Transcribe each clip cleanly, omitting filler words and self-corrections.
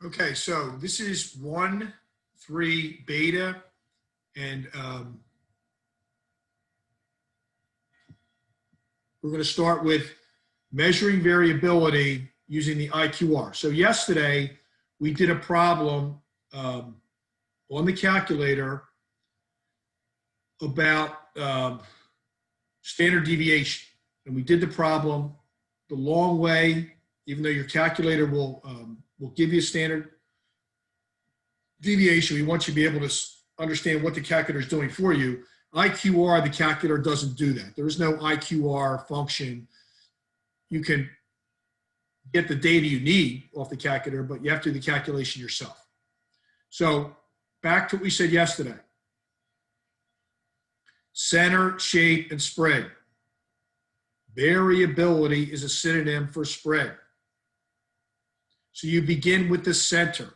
Okay, so this is 1.3 beta, and we're going to start with measuring variability using the IQR. So yesterday, we did a problem on the calculator about standard deviation. And we did the problem the long way, even though your calculator will give you a standard deviation. We want you to be able to understand what the calculator is doing for you. IQR, the calculator doesn't do that. There is no IQR function. You can get the data you need off the calculator, but you have to do the calculation yourself. So back to what we said yesterday. Center, shape, and spread. Variability is a synonym for spread. So you begin with the center.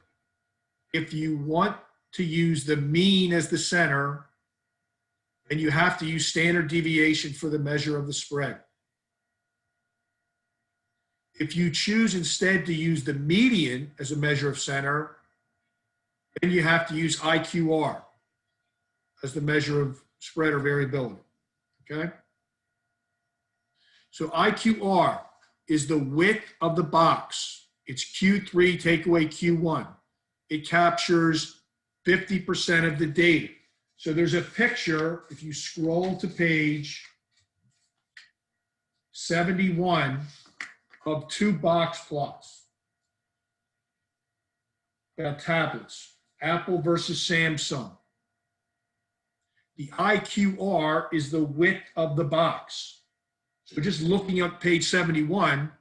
If you want to use the mean as the center, then you have to use standard deviation for the measure of the spread. If you choose instead to use the median as a measure of center, then you have to use IQR as the measure of spread or variability, okay? So IQR is the width of the box. It's Q3 take away Q1. It captures 50% of the data. So there's a picture, if you scroll to page 71, of two box plots about tablets, Apple versus Samsung. The IQR is the width of the box. So just looking at page 71,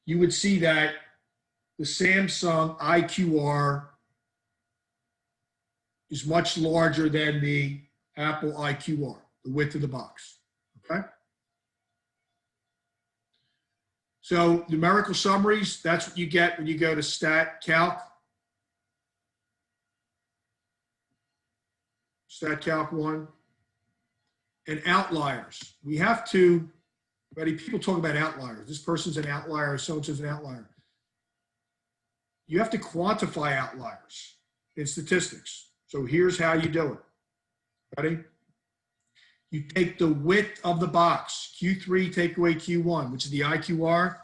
you would see that the Samsung IQR is much larger than the Apple IQR, the width of the box, okay? So numerical summaries, that's what you get when you go to Stat Calc 1. And outliers. We have to, people talk about outliers. This person's an outlier, so-and-so's an outlier. You have to quantify outliers in statistics. So here's how you do it. Ready? You take the width of the box, Q3 take away Q1, which is the IQR,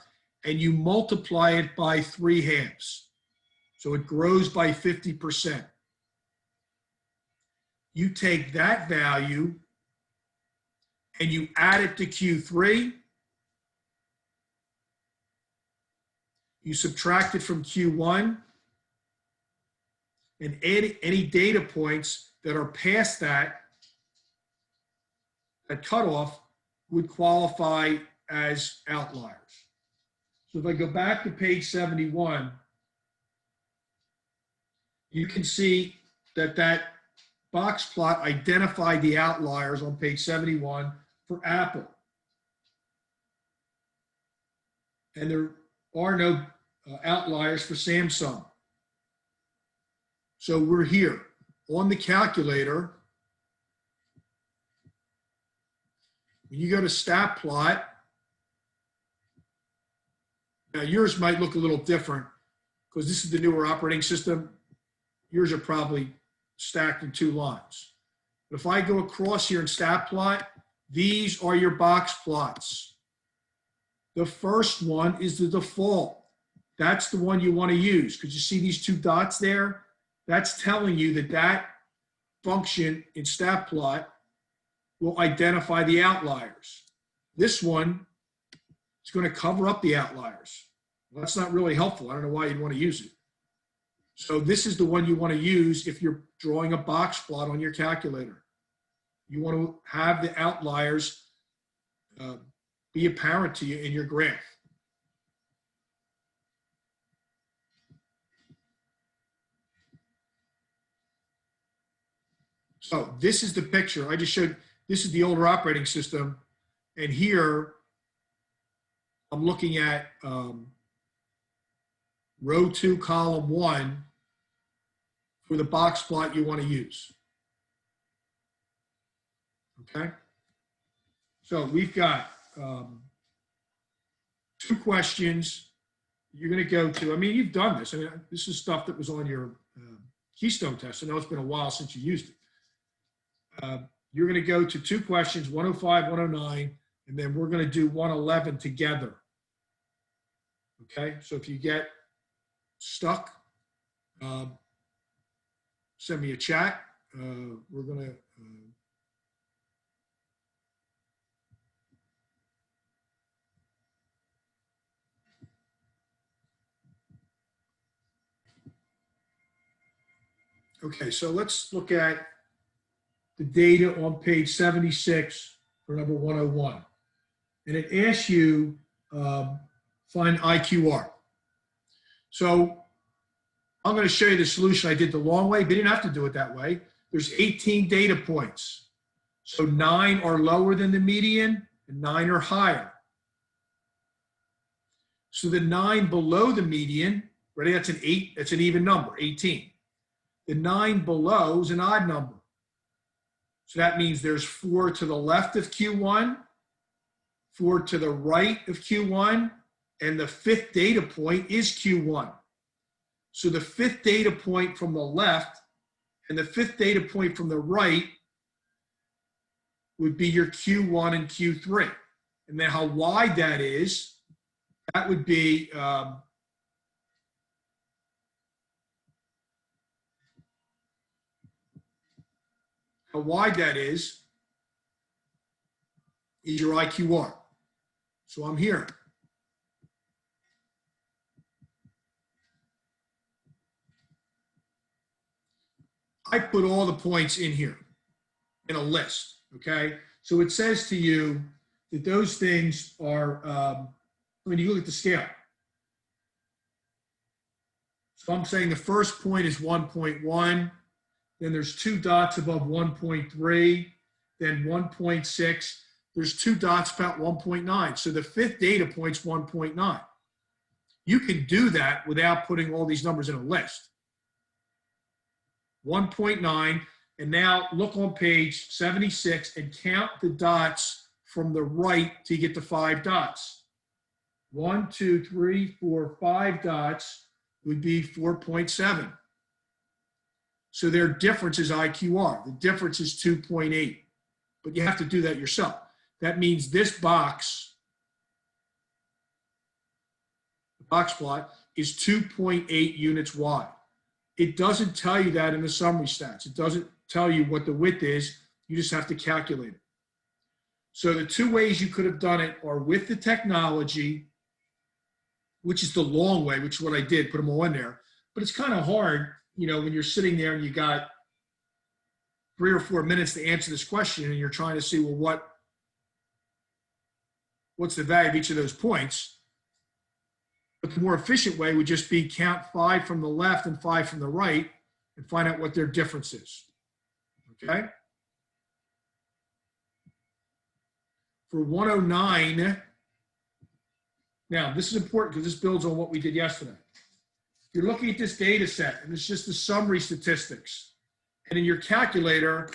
and you multiply it by 3/2. So it grows by 50%. You take that value and you add it to Q3. You subtract it from Q1 and add any data points that are past that cutoff would qualify as outliers. So if I go back to page 71, you can see that that box plot identified the outliers on page 71 for Apple. And there are no outliers for Samsung. So we're here on the calculator. When you go to stat plot, now yours might look a little different because this is the newer operating system. Yours are probably stacked in 2 lines. But if I go across here in stat plot, these are your box plots. The first one is the default. That's the one you want to use because you see these 2 dots there? That's telling you that that function in stat plot will identify the outliers. This one is going to cover up the outliers. Well, that's not really helpful. I don't know why you'd want to use it. So this is the one you want to use if you're drawing a box plot on your calculator. You want to have the outliers be apparent to you in your graph. So this is the picture. I just showed, this is the older operating system. And here, I'm looking at row 2, column 1 for the box plot you want to use. Okay? So we've got 2 questions you're going to go to, I mean, you've done this. I mean, this is stuff that was on your Keystone test. I know it's been a while since you used it. You're going to go to two questions, 105, 109, and then we're going to do 111 together. Okay, so if you get stuck, send me a chat. We're going to okay, so let's look at the data on page 76 for number 101. And it asks you find IQR. So I'm going to show you the solution I did the long way, but you didn't have to do it that way. There's 18 data points. So 9 are lower than the median and 9 are higher. So the 9 below the median, ready? That's an 8, that's an even number, 18. The 9 below is an odd number. So that means there's 4 to the left of Q1, 4 to the right of Q1, and the 5th data point is Q1. So the 5th data point from the left and the 5th data point from the right would be your Q1 and Q3. And then how wide that is, that would be how wide that is your IQR. So I'm here. I put all the points in here in a list, okay? So it says to you that those things are, when you look at the scale. So I'm saying the first point is 1.1, then there's 2 dots above 1.3, then 1.6, there's 2 dots about 1.9. So the 5th data point's 1.9. You can do that without putting all these numbers in a list. 1.9, and now look on page 76 and count the dots from the right till you get to 5 dots. 1, 2, 3, 4, 5 dots would be 4.7. So their difference is IQR. The difference is 2.8, but you have to do that yourself. That means this box, the box plot, is 2.8 units wide. It doesn't tell you that in the summary stats. It doesn't tell you what the width is. You just have to calculate it. So the 2 ways you could have done it are with the technology, which is the long way, which is what I did, put them all in there. But it's kind of hard, you know, when you're sitting there and you got 3 or 4 minutes to answer this question and you're trying to see, well, what's the value of each of those points? But the more efficient way would just be count 5 from the left and 5 from the right and find out what their difference is, okay? For 109, now this is important because this builds on what we did yesterday. You're looking at this data set and it's just the summary statistics. And in your calculator,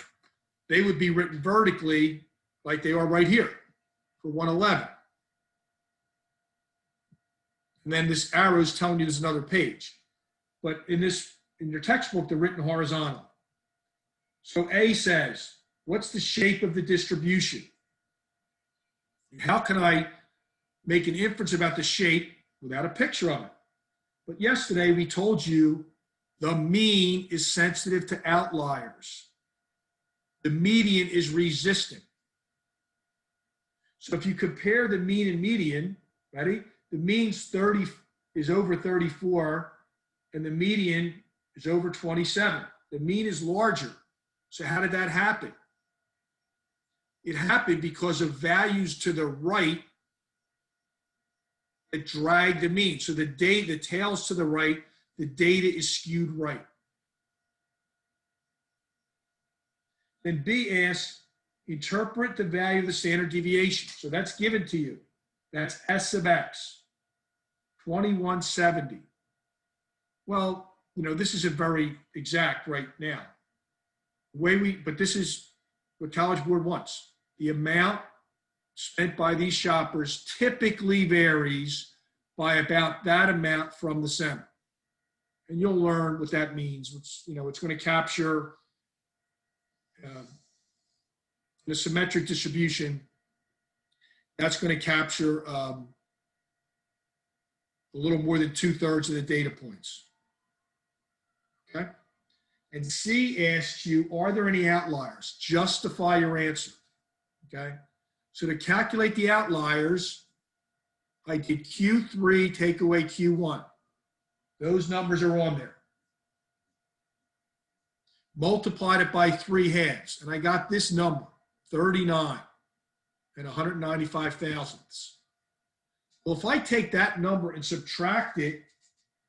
they would be written vertically like they are right here for 111. And then this arrow is telling you there's another page. But in your textbook, they're written horizontal. So A says, what's the shape of the distribution? How can I make an inference about the shape without a picture of it? But yesterday we told you the mean is sensitive to outliers. The median is resistant. So if you compare the mean and median, ready? The mean's is over 34 and the median is over 27. The mean is larger. So how did that happen? It happened because of values to the right that drag the mean. So the tail's to the right, the data is skewed right. Then B asks, interpret the value of the standard deviation. So that's given to you. That's S of X, 2170. Well, you know, this isn't very exact right now. But this is what College Board wants. The amount spent by these shoppers typically varies by about that amount from the center. And you'll learn what that means. It's going to capture the symmetric distribution. That's going to capture a little more than 2/3 of the data points. Okay? And C asks you, are there any outliers? Justify your answer. Okay? So to calculate the outliers, I did Q3 take away Q1. Those numbers are on there. Multiplied it by 3 halves, and I got this number, 39 and 195 thousandths. Well, if I take that number and subtract it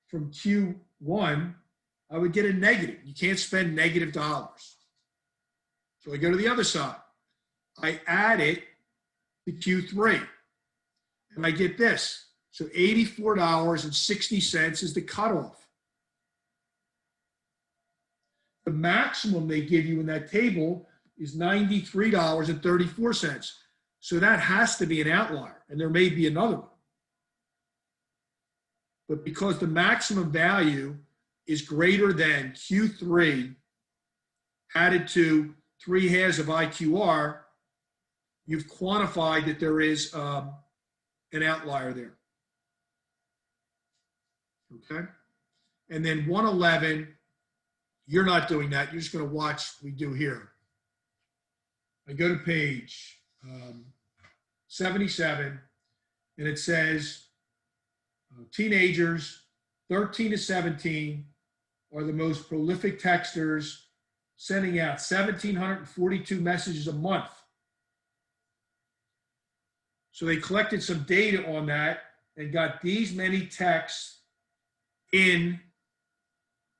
from Q1, I would get a negative. You can't spend negative dollars. So I go to the other side. I add it to Q3, and I get this. So $84.60 is the cutoff. The maximum they give you in that table is $93.34. So that has to be an outlier, and there may be another one. But because the maximum value is greater than Q3 added to 3 halves of IQR, you've quantified that there is an outlier there. Okay? And then 111, you're not doing that. You're just going to watch what we do here. I go to page 77, and it says teenagers 13 to 17 are the most prolific texters, sending out 1,742 messages a month. So they collected some data on that and got these many texts in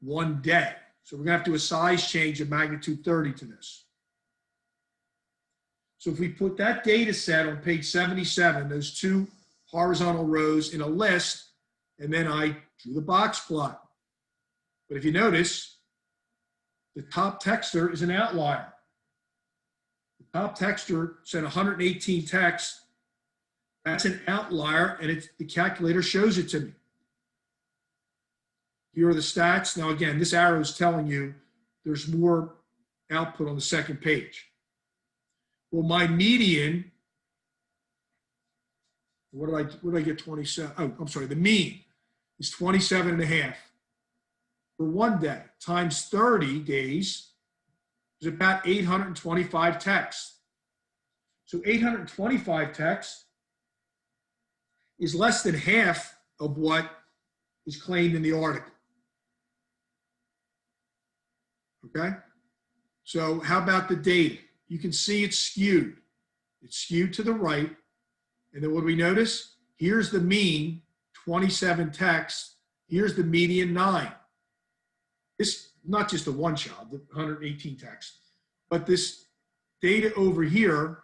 one day. So we're going to have to do a size change of magnitude 30 to this. So if we put that data set on page 77, those 2 horizontal rows in a list, and then I drew the box plot. But if you notice, the top texter is an outlier. The top texter sent 118 texts. That's an outlier, and the calculator shows it to me. Here are the stats. Now, again, this arrow is telling you there's more output on the second page. Well, my median, what did I get 27? Oh, I'm sorry, the mean is 27.5 for one day times 30 days is about 825 texts. So 825 texts is less than half of what is claimed in the article. Okay? So how about the data? You can see it's skewed. It's skewed to the right. And then what do we notice? Here's the mean, 27 texts. Here's the median, 9. This, not just the one child, the 118 texts, but this data over here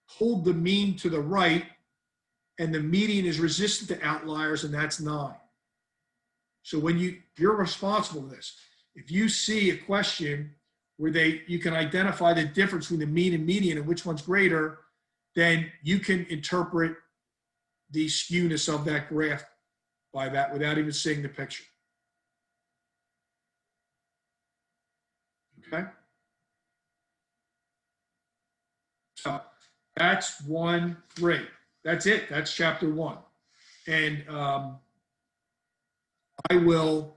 hold the mean to the right, and the median is resistant to outliers, and that's 9. So when you're responsible for this. If you see a question where you can identify the difference between the mean and median and which one's greater, then you can interpret the skewness of that graph by that without even seeing the picture. Okay? So that's 1-3. That's it. That's chapter 1. And I will